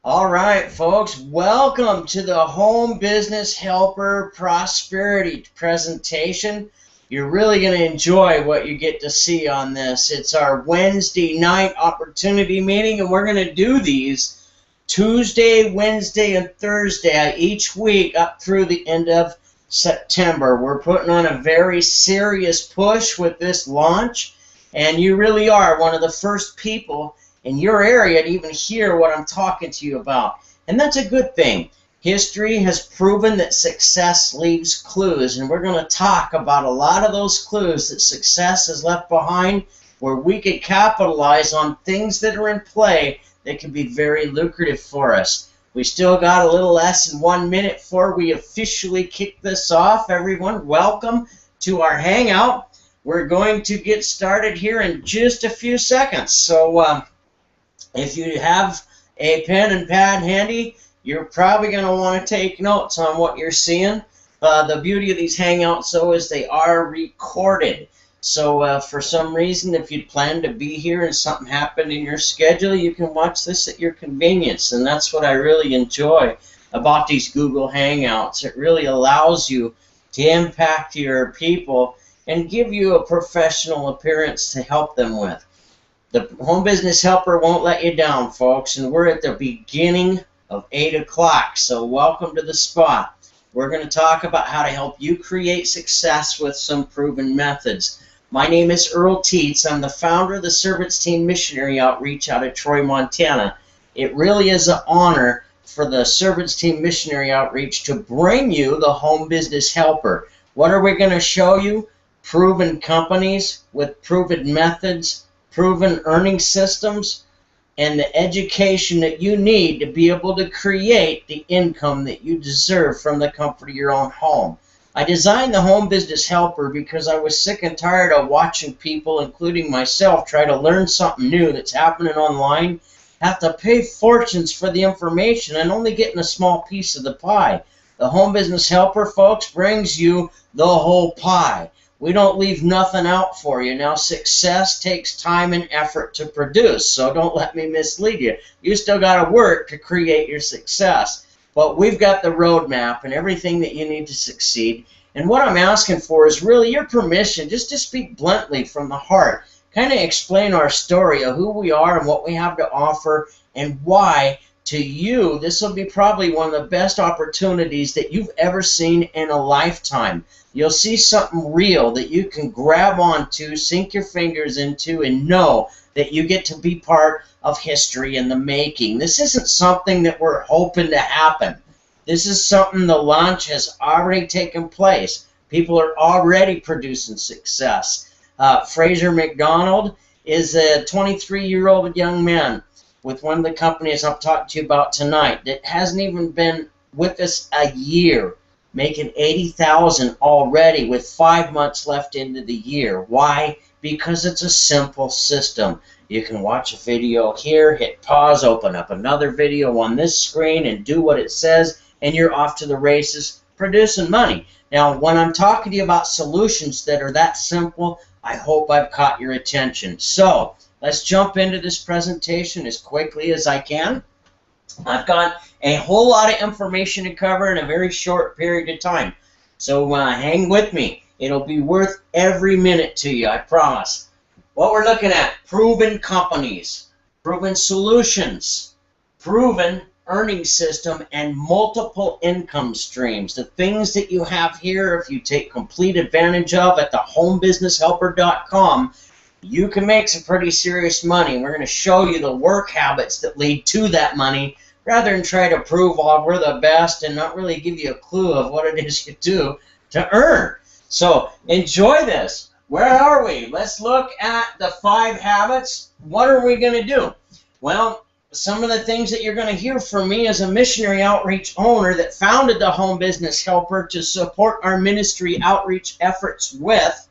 All right, folks, welcome to the Home Business Helper Prosperity presentation. You're really going to enjoy what you get to see on this. It's our Wednesday night opportunity meeting, and we're going to do these Tuesday, Wednesday, and Thursday each week up through the end of September. We're putting on a very serious push with this launch, and you really are one of the first people in your area to even hear what I'm talking to you about. And that's a good thing. History has proven that success leaves clues, and we're going to talk about a lot of those clues that success has left behind where we could capitalize on things that are in play that can be very lucrative for us. We still got a little less than 1 minute before we officially kick this off. Everyone, welcome to our hangout. We're going to get started here in just a few seconds. So, if you have a pen and pad handy, you're probably going to want to take notes on what you're seeing. The beauty of these Hangouts, though, is they are recorded. So for some reason, if you'd planned to be here and something happened in your schedule, you can watch this at your convenience. And that's what I really enjoy about these Google Hangouts. It really allows you to impact your people and give you a professional appearance to help them with. The Home Business Helper won't let you down, folks, and we're at the beginning of 8 o'clock, so welcome to the spot. We're going to talk about how to help you create success with some proven methods. My name is Earl Teets. I'm the founder of the Servants Team Missionary Outreach out of Troy, Montana. It really is an honor for the Servants Team Missionary Outreach to bring you the Home Business Helper. What are we going to show you? Proven companies with proven methods, proven earning systems, and the education that you need to be able to create the income that you deserve from the comfort of your own home. I designed the Home Business Helper because I was sick and tired of watching people, including myself, try to learn something new that's happening online, have to pay fortunes for the information and only getting a small piece of the pie. The Home Business Helper, folks, brings you the whole pie. We don't leave nothing out for you. Now, success takes time and effort to produce, so don't let me mislead you. You still got to work to create your success. But we've got the roadmap and everything that you need to succeed. And what I'm asking for is really your permission just to speak bluntly from the heart. Kind of explain our story of who we are and what we have to offer and why. To you, this will be probably one of the best opportunities that you've ever seen in a lifetime. You'll see something real that you can grab onto, sink your fingers into, and know that you get to be part of history in the making. This isn't something that we're hoping to happen. This is something the launch has already taken place. People are already producing success. Fraser McDonald is a 23-year-old young man with one of the companies I'm talking to you about tonight that hasn't even been with us a year, making $80,000 already with 5 months left into the year. Why? Because it's a simple system. You can watch a video here, hit pause, open up another video on this screen, and do what it says, and you're off to the races producing money. Now, when I'm talking to you about solutions that are that simple, I hope I've caught your attention. So, let's jump into this presentation as quickly as I can. I've got a whole lot of information to cover in a very short period of time. So hang with me. It'll be worth every minute to you, I promise. What we're looking at, proven companies, proven solutions, proven earning system, and multiple income streams. The things that you have here, if you take complete advantage of at the homebusinesshelper.com, you can make some pretty serious money. We're going to show you the work habits that lead to that money rather than try to prove, oh, we're the best and not really give you a clue of what it is you do to earn. So enjoy this. Where are we? Let's look at the 5 habits. What are we going to do? Well, some of the things that you're going to hear from me as a missionary outreach owner that founded the Home Business Helper to support our ministry outreach efforts with,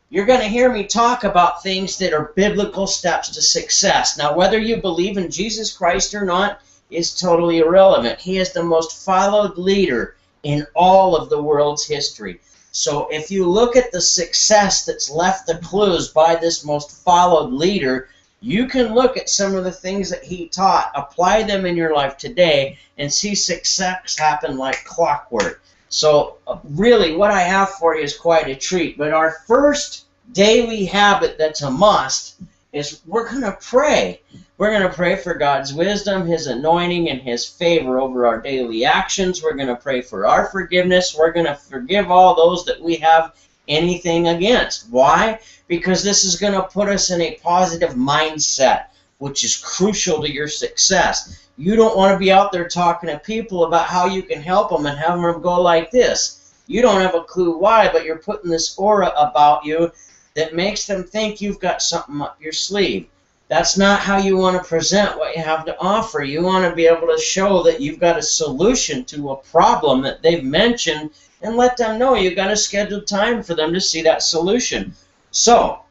you're going to hear me talk about things that are biblical steps to success. Now, whether you believe in Jesus Christ or not is totally irrelevant. He is the most followed leader in all of the world's history. So if you look at the success that's left the clues by this most followed leader, you can look at some of the things that he taught, apply them in your life today, and see success happen like clockwork. So really what I have for you is quite a treat. But our first daily habit that's a must is we're going to pray. We're going to pray for God's wisdom, his anointing, and his favor over our daily actions. We're going to pray for our forgiveness. We're going to forgive all those that we have anything against. Why? Because this is going to put us in a positive mindset, which is crucial to your success. You don't want to be out there talking to people about how you can help them and having them go like this. You don't have a clue why, but you're putting this aura about you that makes them think you've got something up your sleeve. That's not how you want to present what you have to offer. You want to be able to show that you've got a solution to a problem that they've mentioned and let them know you've got a scheduled time for them to see that solution. So,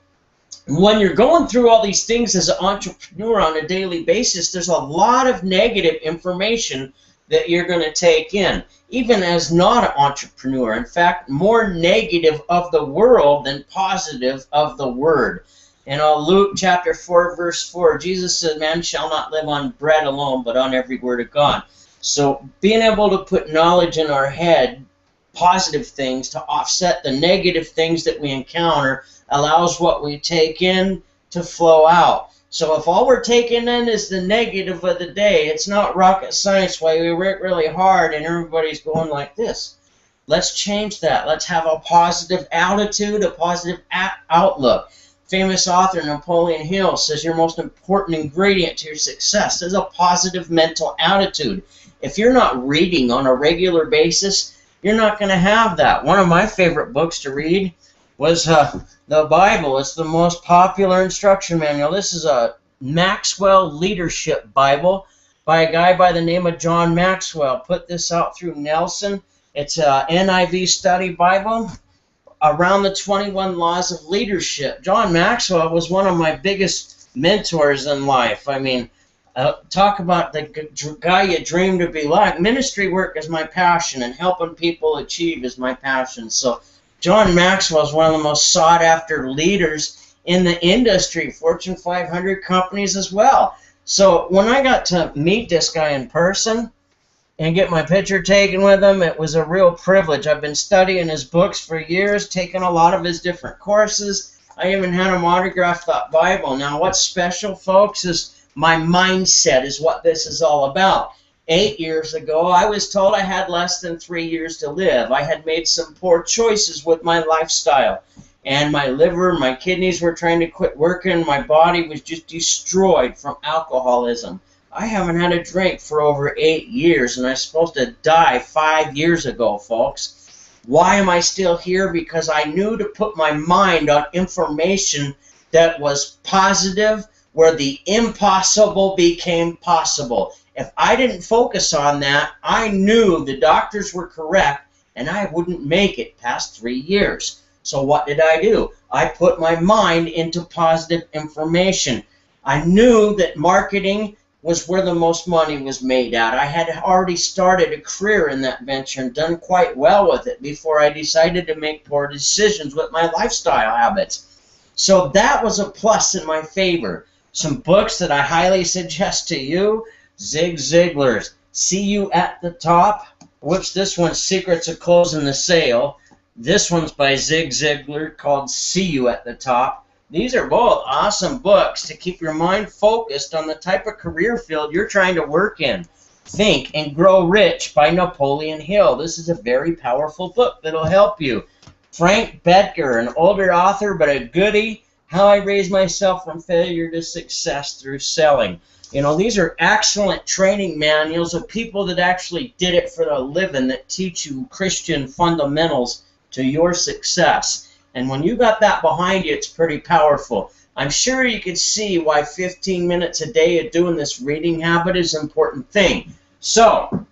when you're going through all these things as an entrepreneur on a daily basis, there's a lot of negative information that you're going to take in, even as not an entrepreneur. In fact, more negative of the world than positive of the word. In Luke chapter 4, verse 4, Jesus said, man shall not live on bread alone, but on every word of God. So being able to put knowledge in our head, positive things, to offset the negative things that we encounter, allows what we take in to flow out. So if all we're taking in is the negative of the day, it's not rocket science why we work really hard and everybody's going like this. Let's change that. Let's have a positive attitude, a positive outlook. Famous author Napoleon Hill says your most important ingredient to your success is a positive mental attitude. If you're not reading on a regular basis, you're not going to have that. One of my favorite books to read was the Bible. It's the most popular instruction manual. This is a Maxwell Leadership Bible by a guy by the name of John Maxwell. Put this out through Nelson. It's a NIV study Bible around the 21 laws of leadership. John Maxwell was one of my biggest mentors in life. I mean, talk about the guy you dream to be like. Ministry work is my passion, and helping people achieve is my passion. So John Maxwell is one of the most sought-after leaders in the industry, Fortune 500 companies as well. So when I got to meet this guy in person and get my picture taken with him, it was a real privilege. I've been studying his books for years, taking a lot of his different courses. I even had him autograph that Bible. Now, what's special, folks, is my mindset is what this is all about. 8 years ago, I was told I had less than 3 years to live. I had made some poor choices with my lifestyle. And my liver, my kidneys were trying to quit working. My body was just destroyed from alcoholism. I haven't had a drink for over 8 years, and I'm supposed to die 5 years ago, folks. Why am I still here? Because I knew to put my mind on information that was positive, where the impossible became possible. If I didn't focus on that, I knew the doctors were correct, and I wouldn't make it past 3 years. So what did I do? I put my mind into positive information. I knew that marketing was where the most money was made at. I had already started a career in that venture and done quite well with it before I decided to make poor decisions with my lifestyle habits. So that was a plus in my favor. Some books that I highly suggest to you: Zig Ziglar's See You at the Top. Whoops, this one's Secrets of Closing the Sale. This one's by Zig Ziglar called See You at the Top. These are both awesome books to keep your mind focused on the type of career field you're trying to work in. Think and Grow Rich by Napoleon Hill. This is a very powerful book that'll help you. Frank Bettger, an older author but a goodie, How I Raised Myself from Failure to Success Through Selling. You know, these are excellent training manuals of people that actually did it for a living, that teach you Christian fundamentals to your success. And when you got that behind you, it's pretty powerful. I'm sure you can see why 15 minutes a day of doing this reading habit is an important thing. So,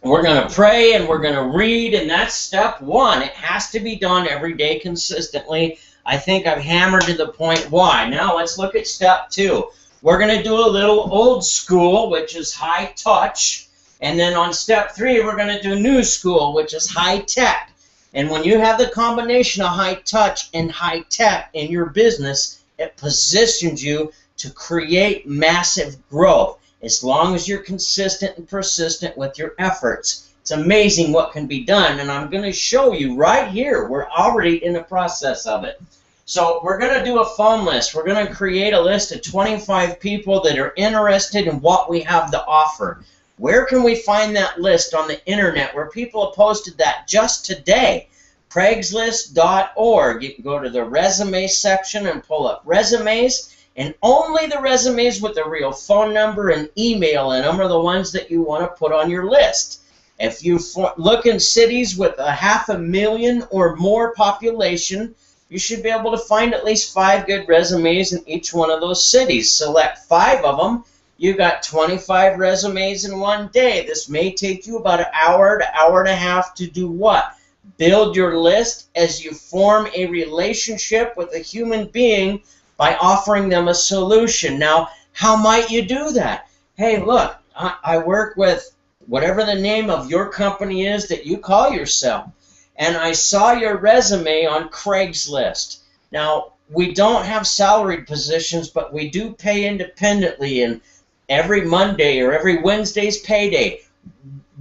we're going to pray and we're going to read, and that's step one. It has to be done every day consistently. I think I've hammered to the point why. Now let's look at step two. We're going to do a little old school, which is high touch. And then on step three, we're going to do new school, which is high tech. And when you have the combination of high touch and high tech in your business, it positions you to create massive growth as long as you're consistent and persistent with your efforts. It's amazing what can be done, and I'm going to show you right here. We're already in the process of it. So we're going to do a phone list. We're going to create a list of 25 people that are interested in what we have to offer. Where can we find that list on the internet where people have posted that just today? Craigslist.org. You can go to the resume section and pull up resumes, and only the resumes with the real phone number and email in them are the ones that you want to put on your list. If you look in cities with 500,000 or more population, you should be able to find at least 5 good resumes in each one of those cities. Select 5 of them. You got 25 resumes in one day. This may take you about an hour to hour and a half to do what? Build your list as you form a relationship with a human being by offering them a solution. Now, how might you do that? Hey, look, I work with whatever the name of your company is that you call yourself, and I saw your resume on Craigslist. Now, we don't have salaried positions, but we do pay independently, and every Monday or every Wednesday's payday.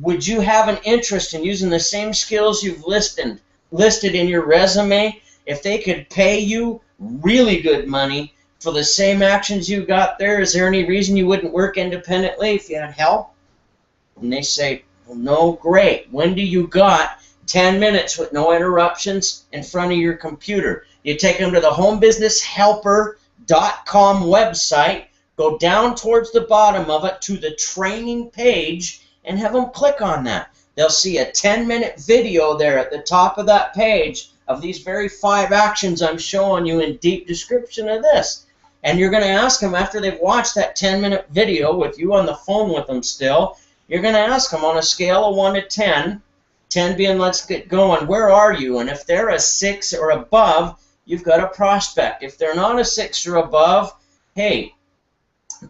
Would you have an interest in using the same skills you've listed in your resume? If they could pay you really good money for the same actions you got there, is there any reason you wouldn't work independently if you had help? And they say, well, no, great. When do you got 10 minutes with no interruptions in front of your computer? You take them to the homebusinesshelper.com website, go down towards the bottom of it to the training page, and have them click on that. They'll see a 10-minute video there at the top of that page of these very 5 actions I'm showing you in deep description of this. And you're going to ask them, after they've watched that 10-minute video with you on the phone with them still, you're going to ask them on a scale of 1 to 10, 10 being let's get going, where are you? And if they're a 6 or above, you've got a prospect. If they're not a 6 or above, hey,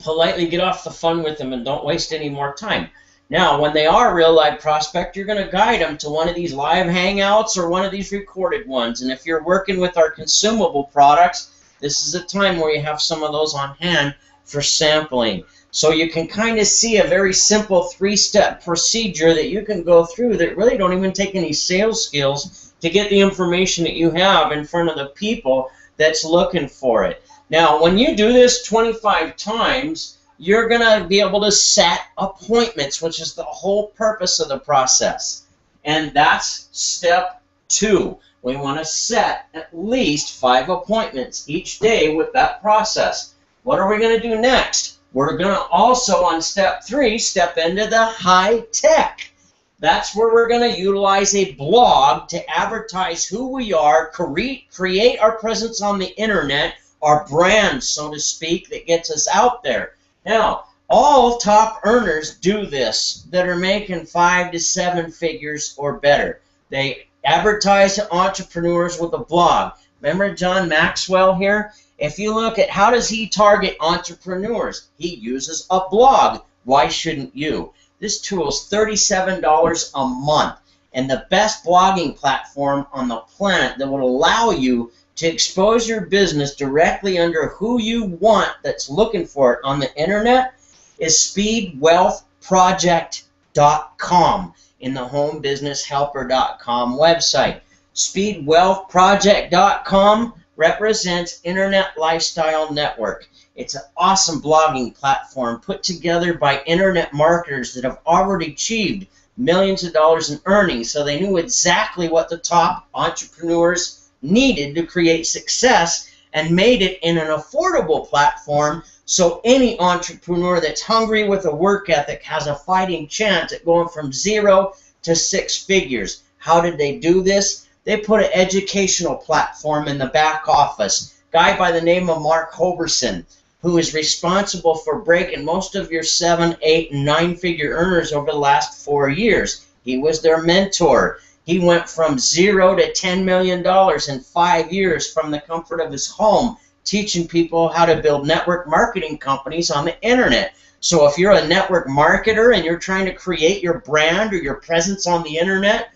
politely get off the phone with them and don't waste any more time. Now, when they are a real live prospect, you're going to guide them to one of these live hangouts or one of these recorded ones. And if you're working with our consumable products, this is a time where you have some of those on hand for sampling. So you can kind of see a very simple 3-step procedure that you can go through that really don't even take any sales skills to get the information that you have in front of the people that's looking for it. Now, when you do this 25 times, you're going to be able to set appointments, which is the whole purpose of the process. And that's step 2. We want to set at least 5 appointments each day with that process. What are we going to do next? We're going to also, on step 3, step into the high tech. That's where we're going to utilize a blog to advertise who we are, create our presence on the internet, our brand, so to speak, that gets us out there. Now, all top earners do this that are making 5 to 7 figures or better. They advertise to entrepreneurs with a blog. Remember John Maxwell here? If you look at how does he target entrepreneurs, he uses a blog. Why shouldn't you? This tool is $37 a month, and the best blogging platform on the planet that will allow you to expose your business directly under who you want that's looking for it on the internet is speedwealthproject.com in the homebusinesshelper.com website. Speedwealthproject.com represents Internet Lifestyle Network. It's an awesome blogging platform put together by internet marketers that have already achieved millions of dollars in earnings, so they knew exactly what the top entrepreneurs needed to create success and made it in an affordable platform so any entrepreneur that's hungry with a work ethic has a fighting chance at going from 0 to 6 figures. How did they do this? They put an educational platform in the back office. A guy by the name of Mark Hoberson, who is responsible for breaking most of your 7, 8, and 9-figure earners over the last 4 years. He was their mentor. He went from 0 to $10 million in 5 years from the comfort of his home, teaching people how to build network marketing companies on the internet. So if you're a network marketer and you're trying to create your brand or your presence on the internet,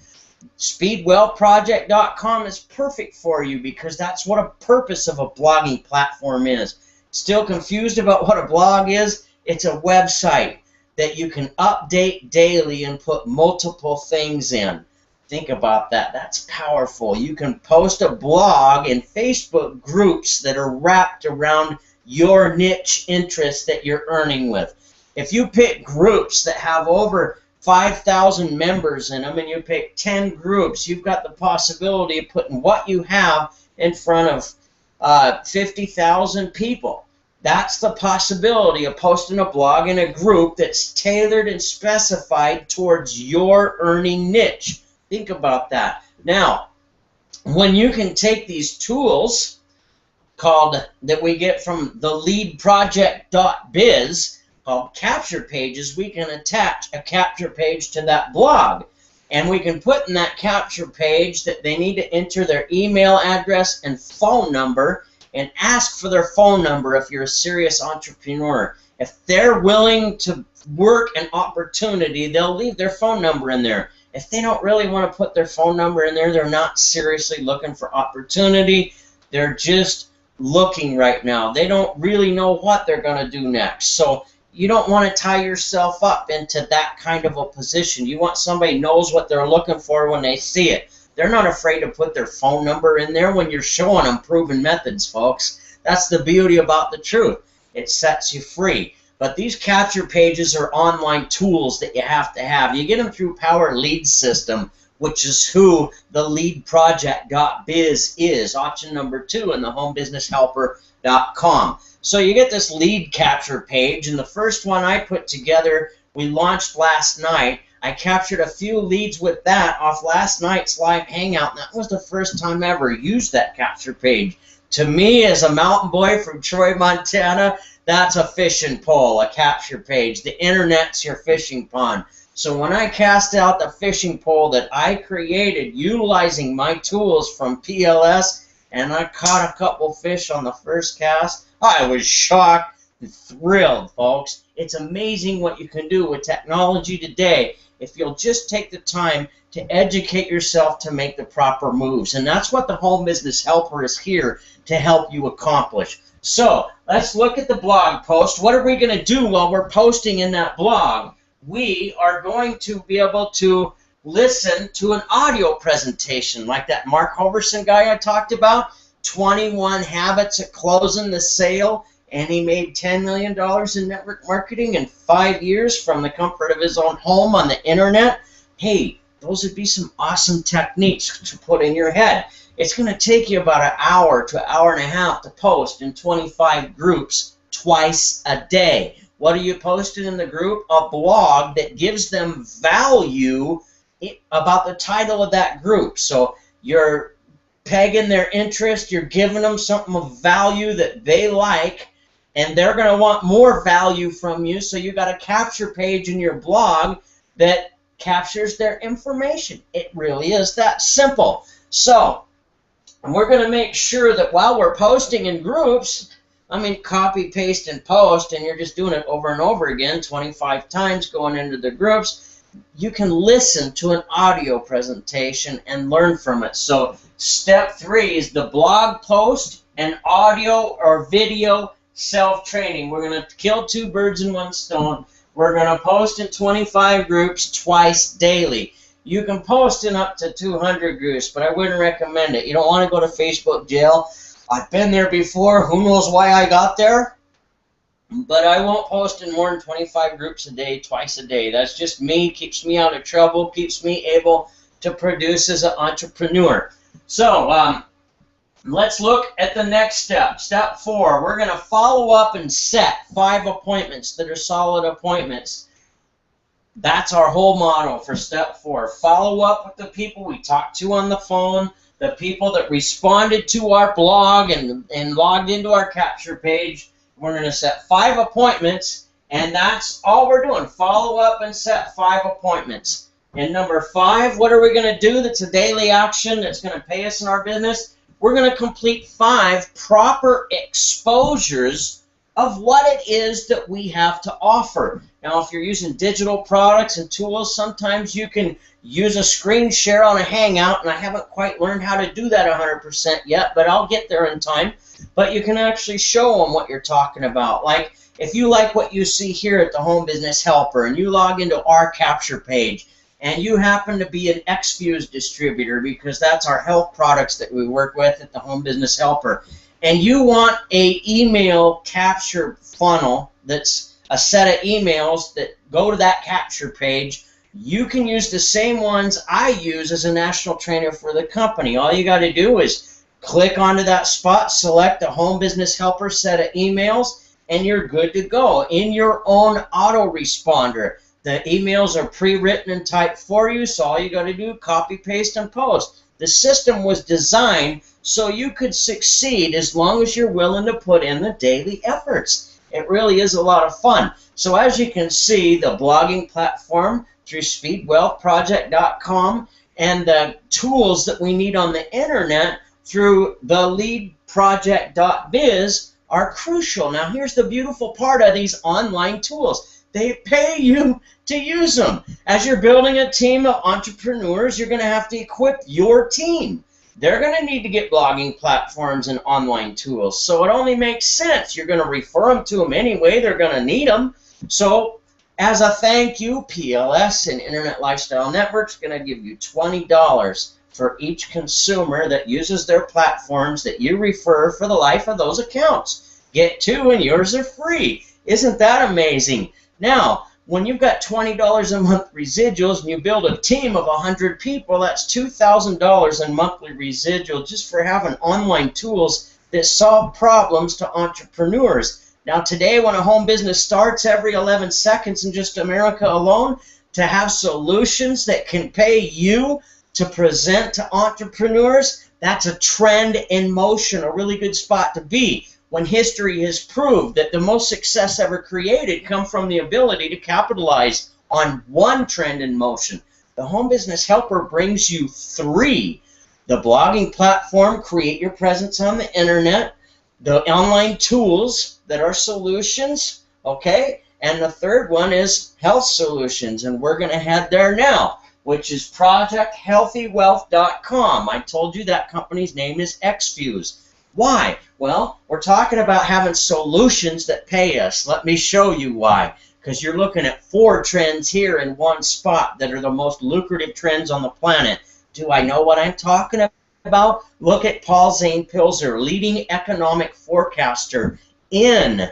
speedwealthproject.com is perfect for you, because that's what a purpose of a blogging platform is. Still confused about what a blog is? It's a website that you can update daily and put multiple things in. Think about that. That's powerful. You can post a blog in Facebook groups that are wrapped around your niche interest that you're earning with. If you pick groups that have over 5,000 members in them and you pick 10 groups, you've got the possibility of putting what you have in front of 50,000 people. That's the possibility of posting a blog in a group that's tailored and specified towards your earning niche. Think about that. Now, when you can take these tools that we get from the leadproject.biz called capture pages, we can attach a capture page to that blog. And we can put in that capture page that they need to enter their email address and phone number, and ask for their phone number if you're a serious entrepreneur. If they're willing to work an opportunity, they'll leave their phone number in there. If they don't really want to put their phone number in there, they're not seriously looking for opportunity. They're just looking right now. They don't really know what they're going to do next. So you don't want to tie yourself up into that kind of a position. You want somebody who knows what they're looking for when they see it. They're not afraid to put their phone number in there when you're showing them proven methods, folks. That's the beauty about the truth. It sets you free. But these capture pages are online tools that you have to have. You get them through Power Lead System, which is who the leadproject.biz is, option number 2 in the homebusinesshelper.com. So you get this lead capture page, and the first one I put together, we launched last night. I captured a few leads with that off last night's live hangout, and that was the first time I ever used that capture page. To me, as a mountain boy from Troy, Montana, that's a fishing pole, a capture page. The internet's your fishing pond. So when I cast out the fishing pole that I created utilizing my tools from PLS, and I caught a couple fish on the first cast, I was shocked and thrilled, folks. It's amazing what you can do with technology today if you'll just take the time to educate yourself to make the proper moves. And that's what the Home Business Helper is here to help you accomplish. So let's look at the blog post. What are we going to do while we're posting in that blog? We are going to be able to listen to an audio presentation like that Mark Hoverson guy I talked about, 21 Habits of Closing the Sale, and he made $10 million in network marketing in 5 years from the comfort of his own home on the internet. Hey, those would be some awesome techniques to put in your head. It's going to take you about an hour to an hour and a half to post in 25 groups twice a day. What are you posting in the group? A blog that gives them value about the title of that group. So you're pegging their interest, you're giving them something of value that they like, and they're going to want more value from you, so you got a capture page in your blog that captures their information. It really is that simple. So we're going to make sure that while we're posting in groups, copy, paste, and post, and you're just doing it over and over again 25 times going into the groups, you can listen to an audio presentation and learn from it. So step 3 is the blog post and audio or video self-training. We're going to kill 2 birds in 1 stone. We're going to post in 25 groups twice daily. You can post in up to 200 groups, but I wouldn't recommend it. You don't want to go to Facebook jail. I've been there before. Who knows why I got there? But I won't post in more than 25 groups a day, twice a day. That's just me. Keeps me out of trouble. Keeps me able to produce as an entrepreneur. So let's look at the next step. Step 4. We're going to follow up and set 5 appointments that are solid appointments. That's our whole motto for step 4. Follow up with the people we talked to on the phone, the people that responded to our blog and logged into our capture page. We're going to set 5 appointments, and that's all we're doing. Follow up and set 5 appointments. And number 5, what are we going to do that's a daily action that's going to pay us in our business? We're going to complete 5 proper exposures of what it is that we have to offer. Now, if you're using digital products and tools, sometimes you can use a screen share on a Hangout, and I haven't quite learned how to do that 100% yet, but I'll get there in time. But you can actually show them what you're talking about. Like, if you like what you see here at the Home Business Helper, and you log into our capture page, and you happen to be an XFuse distributor, because that's our health products that we work with at the Home Business Helper, and you want a email capture funnel that's a set of emails that go to that capture page, you can use the same ones I use as a national trainer for the company. All you got to do is click onto that spot, select a Home Business Helper set of emails, and you're good to go in your own autoresponder. The emails are pre-written and typed for you, so all you got to do, copy, paste, and post. The system was designed so you could succeed as long as you're willing to put in the daily efforts. It really is a lot of fun. So as you can see, the blogging platform through speedwealthproject.com and the tools that we need on the internet through theleadproject.biz are crucial. Now here's the beautiful part of these online tools. They pay you to use them. As you're building a team of entrepreneurs, you're going to have to equip your team. They're going to need to get blogging platforms and online tools. So it only makes sense. You're going to refer them to them anyway. They're going to need them. So as a thank you, PLS and Internet Lifestyle Network's going to give you $20 for each consumer that uses their platforms that you refer for the life of those accounts. Get two and yours are free. Isn't that amazing? Now, when you've got $20 a month residuals and you build a team of 100 people, that's $2,000 in monthly residual just for having online tools that solve problems to entrepreneurs. Now today, when a home business starts every 11 seconds in just America alone, to have solutions that can pay you to present to entrepreneurs, that's a trend in motion, a really good spot to be. When history has proved that the most success ever created come from the ability to capitalize on one trend in motion. The Home Business Helper brings you three. The blogging platform, create your presence on the internet, the online tools that are solutions, okay? And the third one is health solutions, and we're going to head there now, which is projecthealthywealth.com. I told you that company's name is XFuse. Why? Well, we're talking about having solutions that pay us. Let me show you why. Because you're looking at 4 trends here in one spot that are the most lucrative trends on the planet. Do I know what I'm talking about? Look at Paul Zane Pilzer, leading economic forecaster in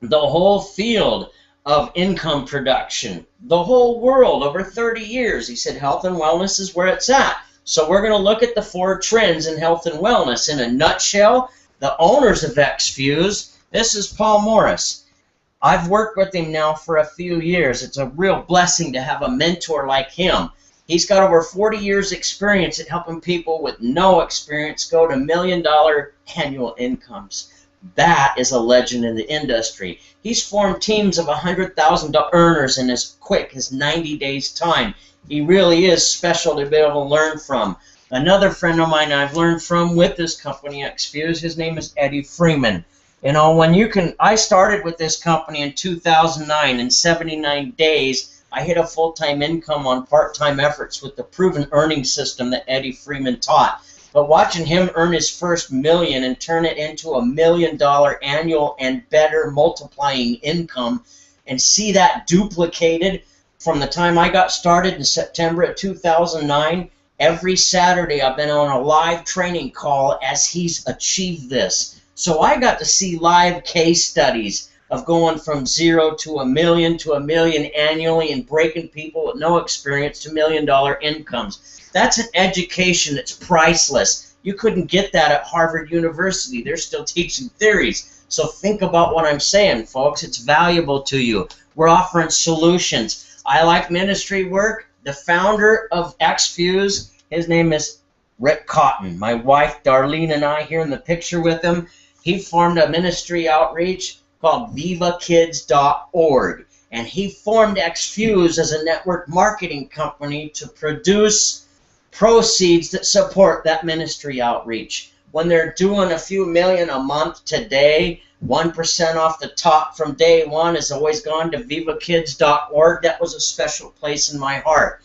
the whole field of income production. The whole world over 30 years. He said health and wellness is where it's at. So we're going to look at the 4 trends in health and wellness. In a nutshell, the owners of XFuse, this is Paul Morris. I've worked with him now for a few years. It's a real blessing to have a mentor like him. He's got over 40 years experience at helping people with no experience go to $1 million annual incomes. That is a legend in the industry. He's formed teams of 100,000 earners in as quick as 90 days time. He really is special to be able to learn from. Another friend of mine I've learned from with this company, XFuse, his name is Eddie Freeman. You know, I started with this company in 2009. In 79 days, I hit a full-time income on part-time efforts with the proven earning system that Eddie Freeman taught. But watching him earn his first million and turn it into $1 million annual and better multiplying income and see that duplicated from the time I got started in September of 2009, every Saturday I've been on a live training call as he's achieved this. So I got to see live case studies of going from 0 to $1 million to $1 million annually and breaking people with no experience to $1 million incomes. That's an education that's priceless. You couldn't get that at Harvard University. They're still teaching theories. So think about what I'm saying, folks. It's valuable to you. We're offering solutions. I like ministry work. The founder of XFuse, his name is Rick Cotton. My wife Darlene and I here in the picture with him. He formed a ministry outreach called vivakids.org. And he formed XFuse as a network marketing company to produce proceeds that support that ministry outreach. when they're doing a few million a month today, 1% off the top from day one has always gone to vivakids.org. That was a special place in my heart.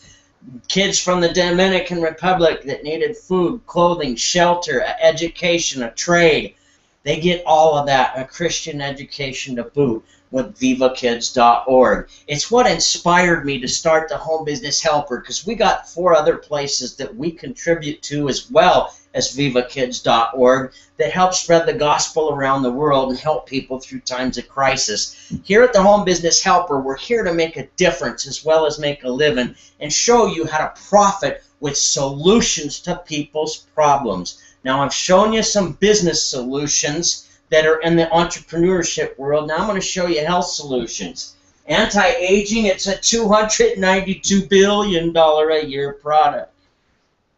Kids from the Dominican Republic that needed food, clothing, shelter, education, a trade, they get all of that, a Christian education to boot, with vivakids.org. It's what inspired me to start the Home Business Helper, because we got 4 other places that we contribute to as well as vivakids.org that help spread the gospel around the world and help people through times of crisis. Here at the Home Business Helper, we're here to make a difference as well as make a living and show you how to profit with solutions to people's problems. Now, I've shown you some business solutions that are in the entrepreneurship world. Now I'm going to show you health solutions. Anti-aging, it's a $292 billion a year product.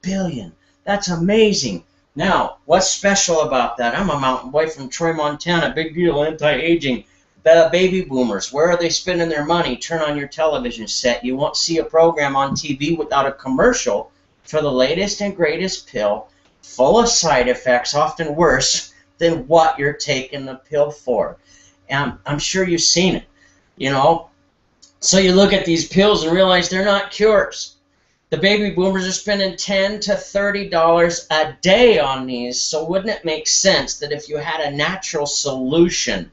Billion. That's amazing. Now, what's special about that? I'm a mountain boy from Troy, Montana. Big deal, anti-aging. The baby boomers, where are they spending their money? Turn on your television set. You won't see a program on TV without a commercial for the latest and greatest pill, full of side effects, often worse than what you're taking the pill for. And I'm sure you've seen it, you know. So you look at these pills and realize they're not cures. The baby boomers are spending $10 to $30 a day on these. So wouldn't it make sense that if you had a natural solution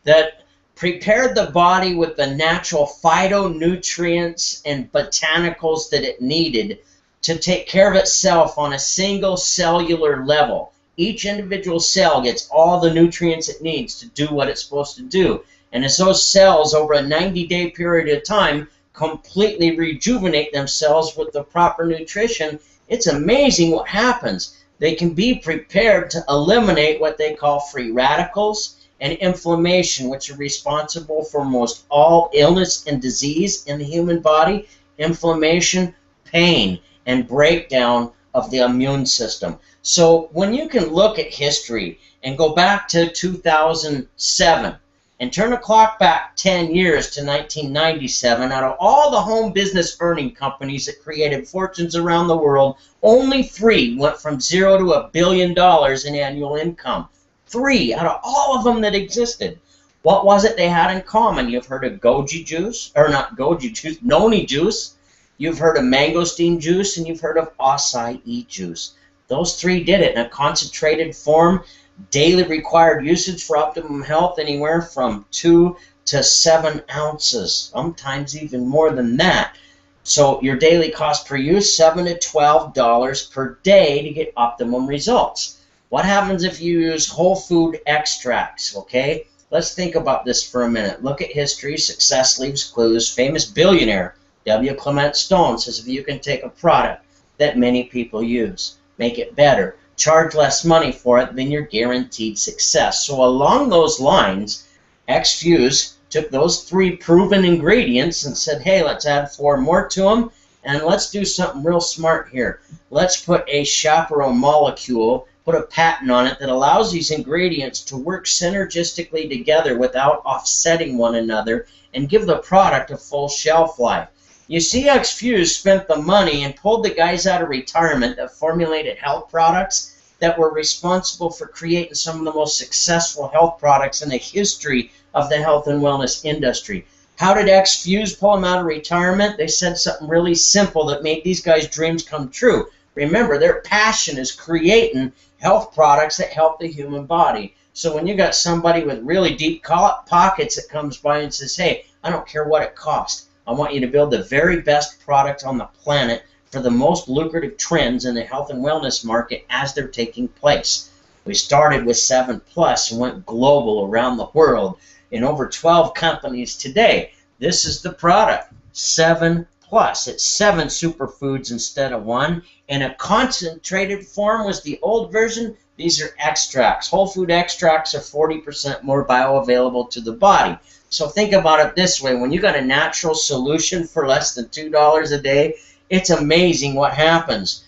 that prepared the body with the natural phytonutrients and botanicals that it needed to take care of itself on a single cellular level? Each individual cell gets all the nutrients it needs to do what it's supposed to do. And as those cells over a 90-day period of time completely rejuvenate themselves with the proper nutrition, it's amazing what happens. They can be prepared to eliminate what they call free radicals and inflammation, which are responsible for most all illness and disease in the human body. Inflammation, pain, and breakdown of the immune system. So when you can look at history and go back to 2007 and turn the clock back 10 years to 1997, out of all the home business earning companies that created fortunes around the world, only 3 went from 0 to $1 billion in annual income. 3 out of all of them that existed. What was it they had in common? You've heard of goji juice, or not goji juice, noni juice. You've heard of mangosteen juice, and you've heard of acai juice. Those 3 did it in a concentrated form, daily required usage for optimum health, anywhere from 2 to 7 ounces, sometimes even more than that. So your daily cost per use, $7 to $12 per day to get optimum results. What happens if you use whole food extracts, okay? Let's think about this for a minute. Look at history. Success leaves clues. Famous billionaire W. Clement Stone says if you can take a product that many people use, make it better, charge less money for it, then you're guaranteed success. So along those lines, X-Fuse took those 3 proven ingredients and said, hey, let's add 4 more to them, and let's do something real smart here. Let's put a chaperone molecule, put a patent on it that allows these ingredients to work synergistically together without offsetting one another and give the product a full shelf life. You see, X-Fuse spent the money and pulled the guys out of retirement that formulated health products that were responsible for creating some of the most successful health products in the history of the health and wellness industry. How did X-Fuse pull them out of retirement? They said something really simple that made these guys' dreams come true. Remember, their passion is creating health products that help the human body. So when you got somebody with really deep pockets that comes by and says, hey, I don't care what it costs. I want you to build the very best product on the planet for the most lucrative trends in the health and wellness market as they're taking place. We started with 7 Plus and went global around the world in over 12 companies today. This is the product, 7 Plus. It's 7 superfoods instead of 1. In a concentrated form was the old version. These are extracts. Whole food extracts are 40% more bioavailable to the body. So think about it this way. When you got a natural solution for less than $2 a day, it's amazing what happens.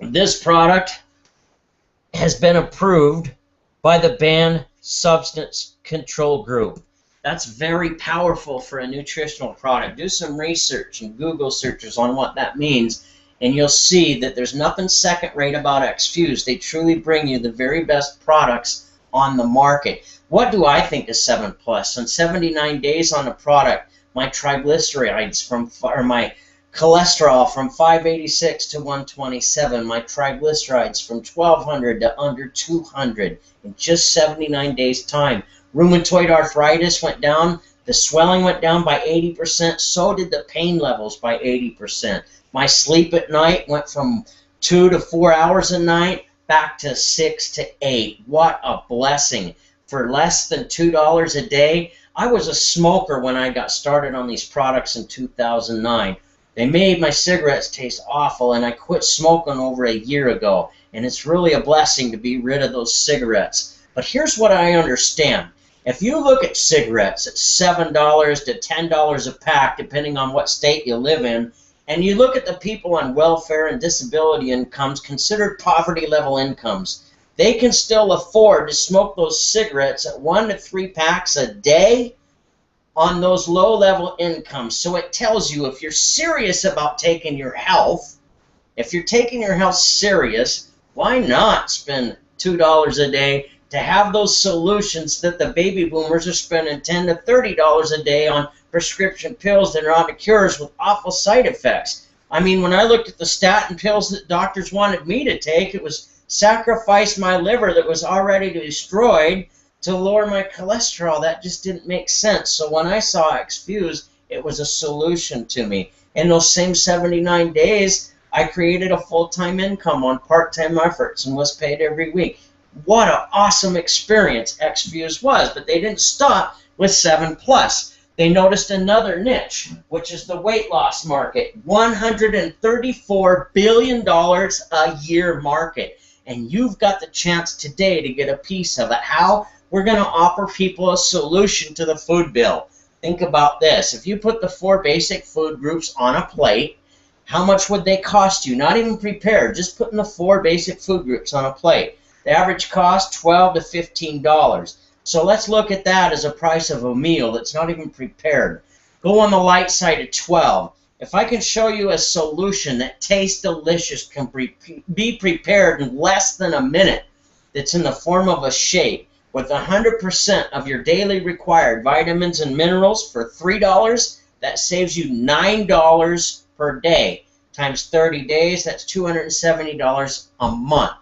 This product has been approved by the Banned Substance Control Group. That's very powerful for a nutritional product. Do some research and Google searches on what that means. and you'll see that there's nothing second rate about X-Fuse. They truly bring you the very best products on the market. What do I think of 7 Plus? On 79 days on the product, my triglycerides my cholesterol from 586 to 127, my triglycerides from 1200 to under 200 in just 79 days time. Rheumatoid arthritis went down, the swelling went down by 80%, so did the pain levels by 80%. My sleep at night went from 2 to 4 hours a night back to 6 to 8. What a blessing. For less than $2 a day. I was a smoker when I got started on these products in 2009. They made my cigarettes taste awful, and I quit smoking over a year ago. And it's really a blessing to be rid of those cigarettes. But here's what I understand. If you look at cigarettes at $7 to $10 a pack, depending on what state you live in, and you look at the people on welfare and disability incomes, considered poverty level incomes, they can still afford to smoke those cigarettes at 1 to 3 packs a day on those low-level incomes. So it tells you if you're serious about taking your health, if you're taking your health serious, why not spend $2 a day to have those solutions that the baby boomers are spending $10 to $30 a day on prescription pills that are on the cures with awful side effects. I mean, when I looked at the statin pills that doctors wanted me to take, it was sacrifice my liver that was already destroyed to lower my cholesterol. That just didn't make sense. So when I saw X-Fuse, it was a solution to me. In those same 79 days, I created a full-time income on part-time efforts and was paid every week. What an awesome experience X-Fuse was. But they didn't stop with 7 Plus. They noticed another niche, which is the weight loss market. $134 billion a year market. And you've got the chance today to get a piece of it. How? We're going to offer people a solution to the food bill. Think about this. If you put the 4 basic food groups on a plate, how much would they cost you? Not even prepared, just putting the 4 basic food groups on a plate. The average cost, $12 to $15. So let's look at that as a price of a meal that's not even prepared. Go on the light side of 12. If I can show you a solution that tastes delicious, can be prepared in less than a minute, that's in the form of a shake, with 100% of your daily required vitamins and minerals for $3, that saves you $9 per day. Times 30 days, that's $270 a month.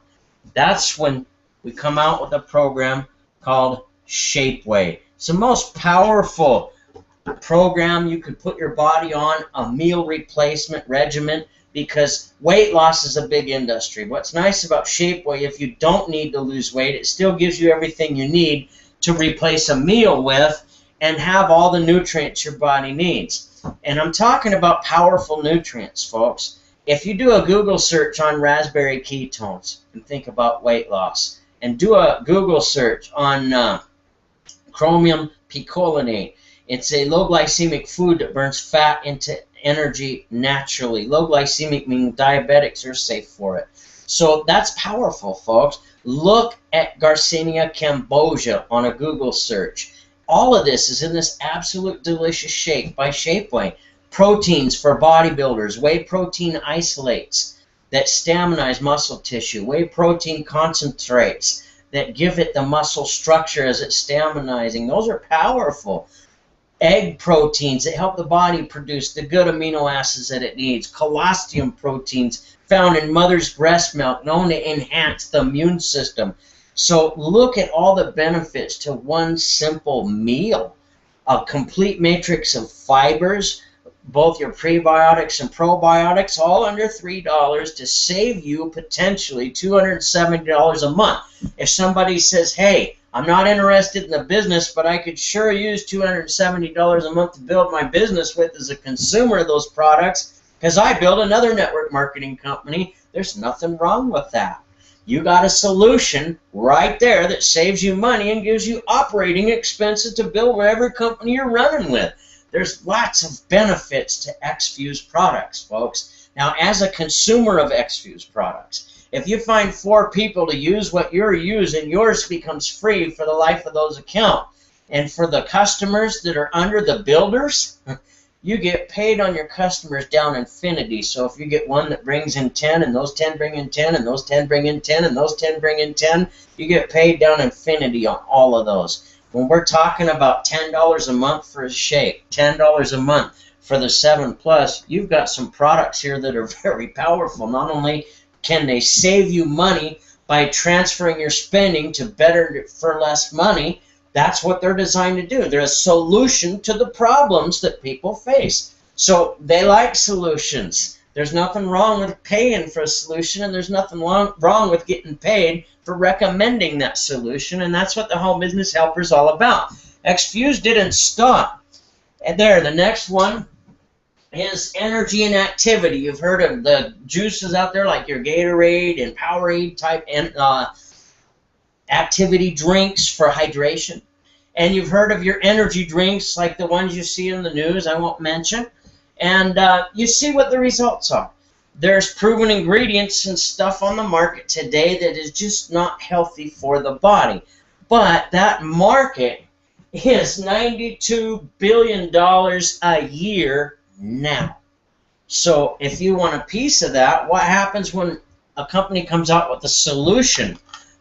That's when we come out with a program called Shapeway. It's the most powerful program you could put your body on, a meal replacement regimen, because weight loss is a big industry. What's nice about Shapeway, if you don't need to lose weight, it still gives you everything you need to replace a meal with and have all the nutrients your body needs. And I'm talking about powerful nutrients, folks. If you do a Google search on raspberry ketones and think about weight loss, and do a Google search on chromium picolinate, it's a low glycemic food that burns fat into energy naturally. Low glycemic meaning diabetics are safe for it. So that's powerful, folks. Look at Garcinia cambogia on a Google search. All of this is in this absolute delicious shake by Shapeway. Proteins for bodybuilders, whey protein isolates that staminize muscle tissue, whey protein concentrates that give it the muscle structure as it's staminizing. Those are powerful. Egg proteins that help the body produce the good amino acids that it needs. Colostrum proteins found in mother's breast milk, known to enhance the immune system. So look at all the benefits to one simple meal. A complete matrix of fibers, both your prebiotics and probiotics, all under $3 to save you potentially $270 a month. If somebody says, hey, I'm not interested in the business, but I could sure use $270 a month to build my business with as a consumer of those products, because I built another network marketing company, there's nothing wrong with that. You got a solution right there that saves you money and gives you operating expenses to build whatever company you're running with. There's lots of benefits to X-Fuse products, folks. Now, as a consumer of X-Fuse products, if you find 4 people to use what you're using, yours becomes free for the life of those accounts. And for the customers that are under the builders, you get paid on your customers down infinity. So if you get one that brings in 10, and those 10 bring in 10, and those 10 bring in 10, and those 10 bring in 10, you get paid down infinity on all of those. When we're talking about $10 a month for a shake, $10 a month for the 7 Plus, you've got some products here that are very powerful. Not only can they save you money by transferring your spending to better for less money, that's what they're designed to do. They're a solution to the problems that people face. So they like solutions. There's nothing wrong with paying for a solution, and there's nothing wrong with getting paid for recommending that solution, and that's what the Home Business Helper is all about. Xfuse didn't stop. And there, the next one is energy and activity. You've heard of the juices out there like your Gatorade and Powerade type activity drinks for hydration. And you've heard of your energy drinks like the ones you see in the news, I won't mention. And you see what the results are. There's proven ingredients and stuff on the market today that is just not healthy for the body. But that market is $92 billion a year now. So if you want a piece of that, what happens when a company comes out with a solution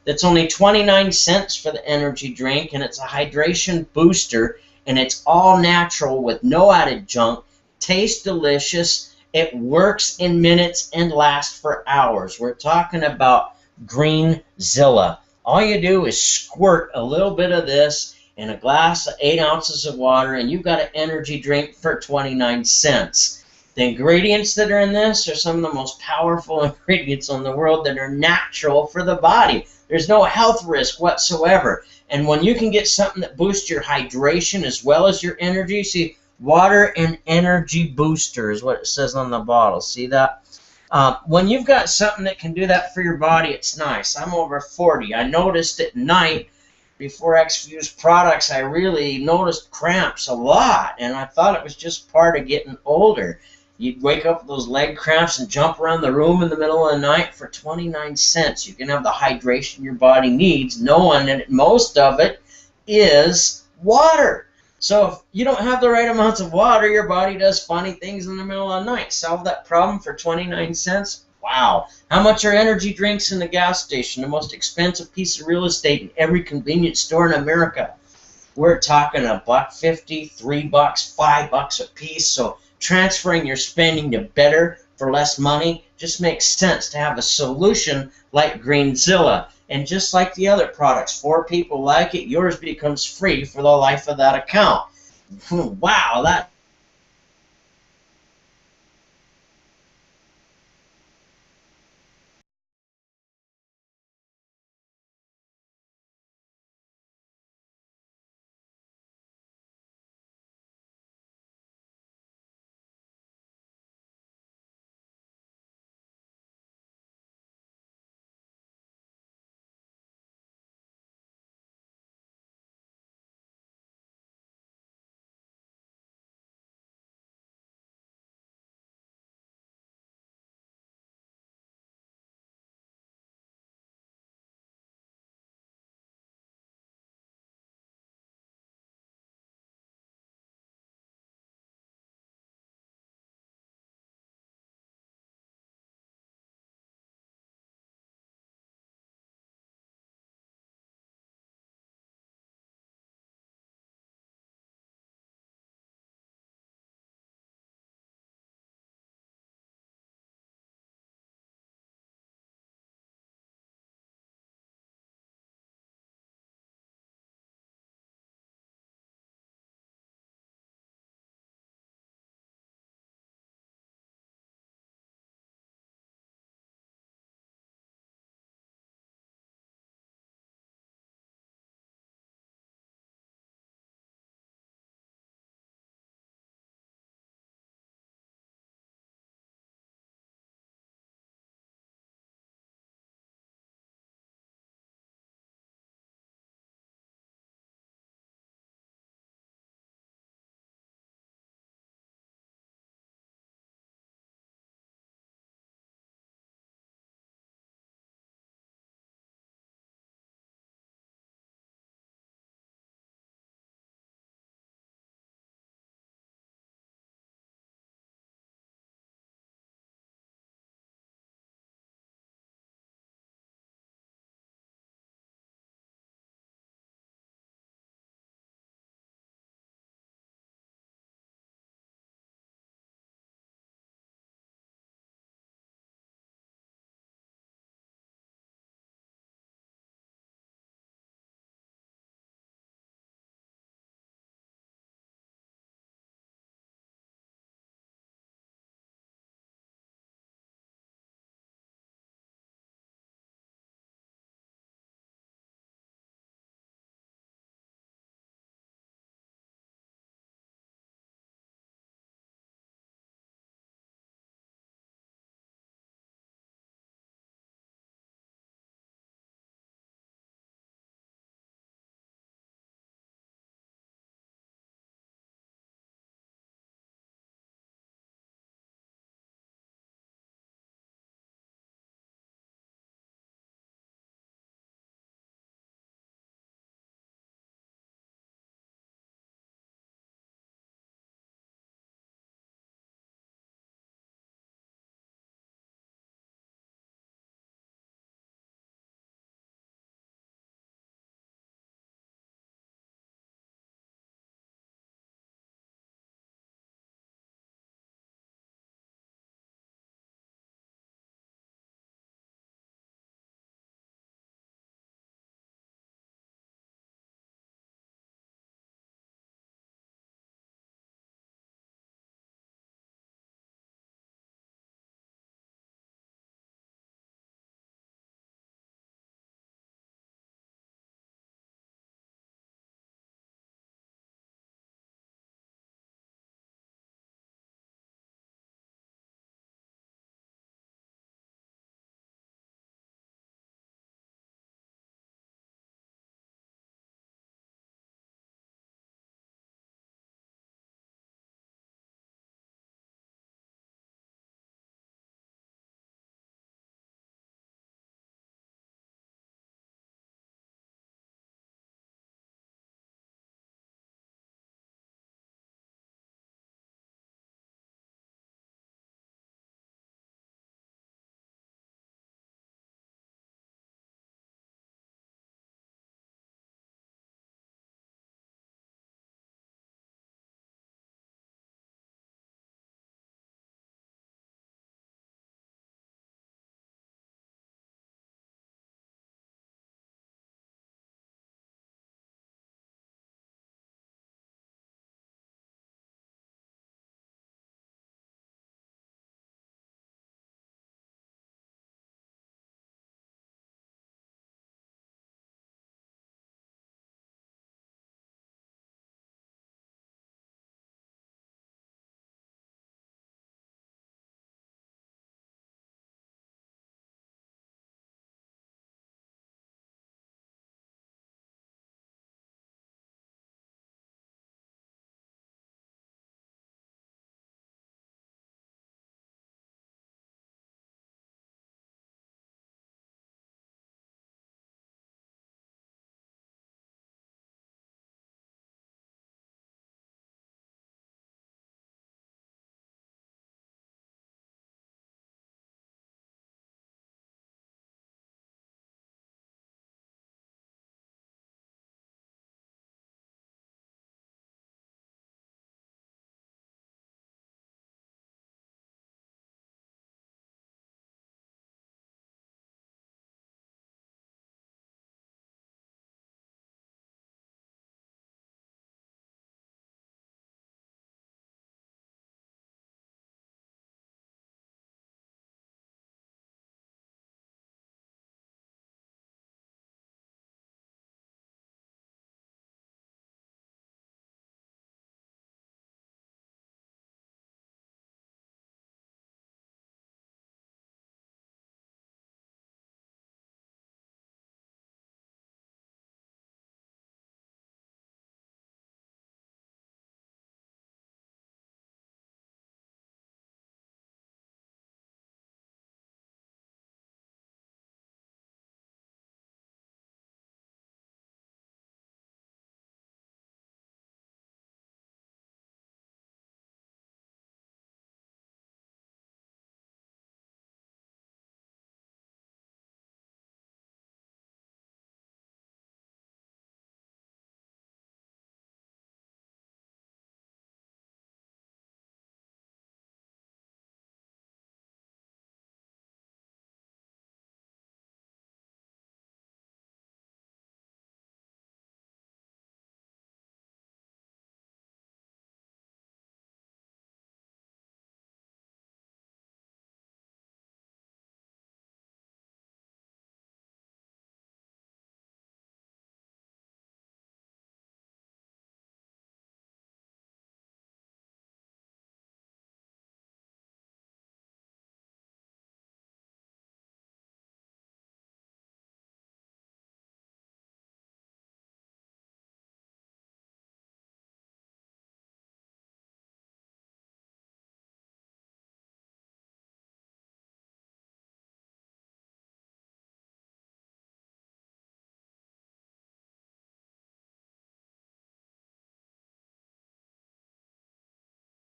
that's only 29 cents for the energy drink, and it's a hydration booster, and it's all natural with no added junk, tastes delicious, it works in minutes and lasts for hours. We're talking about Greenzilla. All you do is squirt a little bit of this in a glass of 8 ounces of water, and you've got an energy drink for 29 cents. The ingredients that are in this are some of the most powerful ingredients in the world that are natural for the body. There's no health risk whatsoever. And when you can get something that boosts your hydration as well as your energy, see, water and energy booster is what it says on the bottle. See that? When you've got something that can do that for your body, it's nice. I'm over 40. I noticed at night, before Xfuse products, I really noticed cramps a lot, and I thought it was just part of getting older. You'd wake up with those leg cramps and jump around the room in the middle of the night for 29 cents. You can have the hydration your body needs, knowing that most of it is water. So if you don't have the right amounts of water, your body does funny things in the middle of the night. Solve that problem for 29 cents? Wow. How much are energy drinks in the gas station? The most expensive piece of real estate in every convenience store in America. We're talking $1.50, $3, $5 a piece. So transferring your spending to better for less money just makes sense to have a solution like Greenzilla. And just like the other products, 4 people like it, yours becomes free for the life of that account. Wow, that